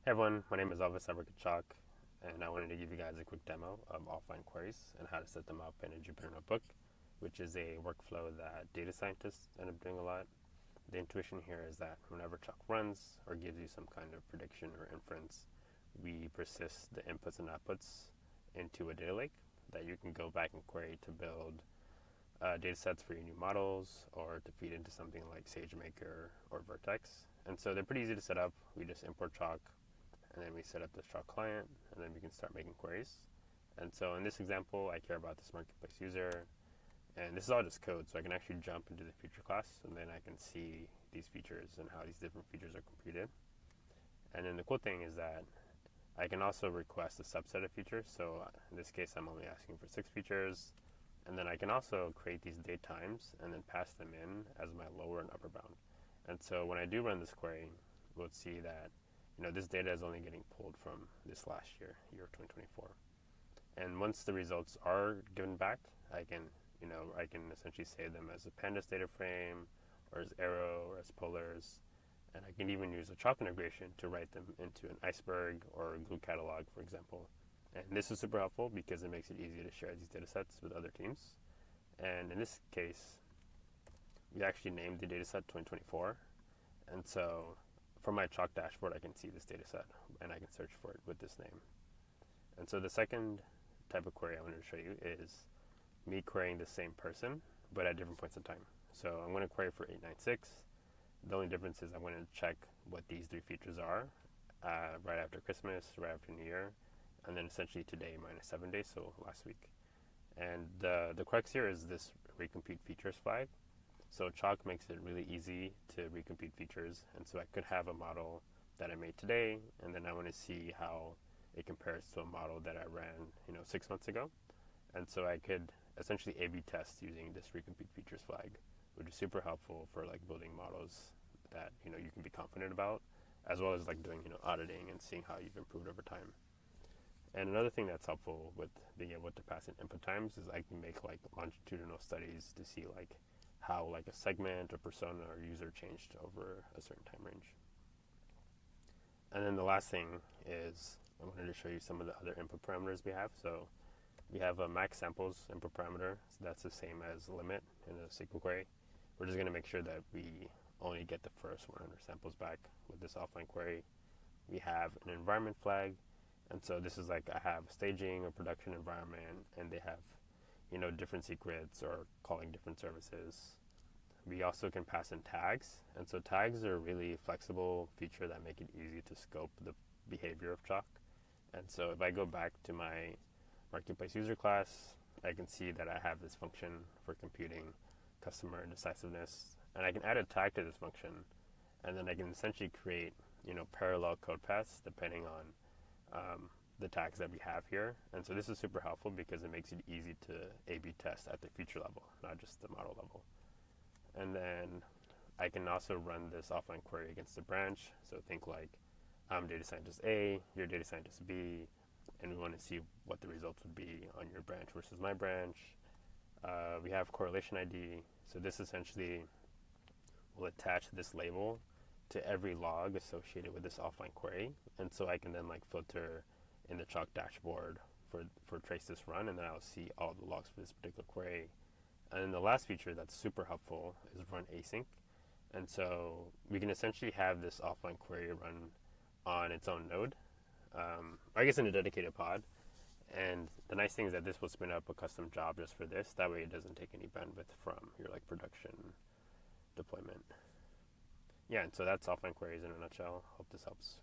Hey everyone, my name is Elvis. I work at Chalk, and I wanted to give you guys a quick demo of offline queries and how to set them up in a Jupyter notebook, which is a workflow that data scientists end up doing a lot. The intuition here is that whenever Chalk runs or gives you some kind of prediction or inference, we persist the inputs and outputs into a data lake that you can go back and query to build data sets for your new models or to feed into something like SageMaker or Vertex. And so they're pretty easy to set up. We just import Chalk and then we set up this Chalk client and then we can start making queries. And so in this example, I care about this marketplace user, and this is all just code, so I can actually jump into the feature class and then I can see these features and how these different features are computed. And then the cool thing is that I can also request a subset of features. So in this case, I'm only asking for 6 features. And then I can also create these date times and then pass them in as my lower and upper bound. And so when I do run this query, we'll see that this data is only getting pulled from this last year, year 2024. And once the results are given back, I can essentially save them as a pandas data frame, or as Arrow, or as polars, and I can even use a Chalk integration to write them into an Iceberg or a glue catalog, for example. And this is super helpful because it makes it easy to share these data sets with other teams. And in this case, we actually named the dataset 2024. And so from my Chalk dashboard, I can see this dataset and I can search for it with this name. And so the second type of query I wanted to show you is me querying the same person, but at different points in time. So I'm going to query for 896. The only difference is I'm going to check what these 3 features are right after Christmas, right after New Year, and then essentially today minus 7 days, so last week. And the crux here is this recompute features flag. So Chalk makes it really easy to recompute features, and so I could have a model that I made today, and then I want to see how it compares to a model that I ran 6 months ago. And so I could essentially A/B test using this recompute features flag, which is super helpful for like building models that you can be confident about, as well as like doing auditing and seeing how you've improved over time. And another thing that's helpful with being able to pass in input times is I can make like longitudinal studies to see like how like a segment or persona or user changed over a certain time range. And then the last thing is I wanted to show you some of the other input parameters we have. So we have a max samples input parameter. So that's the same as limit in a SQL query. We're just going to make sure that we only get the first 100 samples back with this offline query. We have an environment flag. And so this is like I have staging or production environment, and they have different secrets or calling different services. We also can pass in tags, and so tags are a really flexible feature that make it easy to scope the behavior of Chalk. And so if I go back to my marketplace user class, I can see that I have this function for computing customer decisiveness, and I can add a tag to this function, and then I can essentially create parallel code paths depending on the tags that we have here. And so this is super helpful because it makes it easy to A/B test at the feature level, not just the model level. And then I can also run this offline query against a branch. So think like I'm data scientist A, you're data scientist B, and we want to see what the results would be on your branch versus my branch. We have correlation ID. So this essentially will attach this label to every log associated with this offline query. And so I can then like filter in the Chalk dashboard for trace this run, and then I'll see all the logs for this particular query. And then the last feature that's super helpful is run async. And so we can essentially have this offline query run on its own node, or I guess in a dedicated pod. And the nice thing is that this will spin up a custom job just for this. That way it doesn't take any bandwidth from your like production deployment. Yeah, and so that's offline queries in a nutshell. Hope this helps.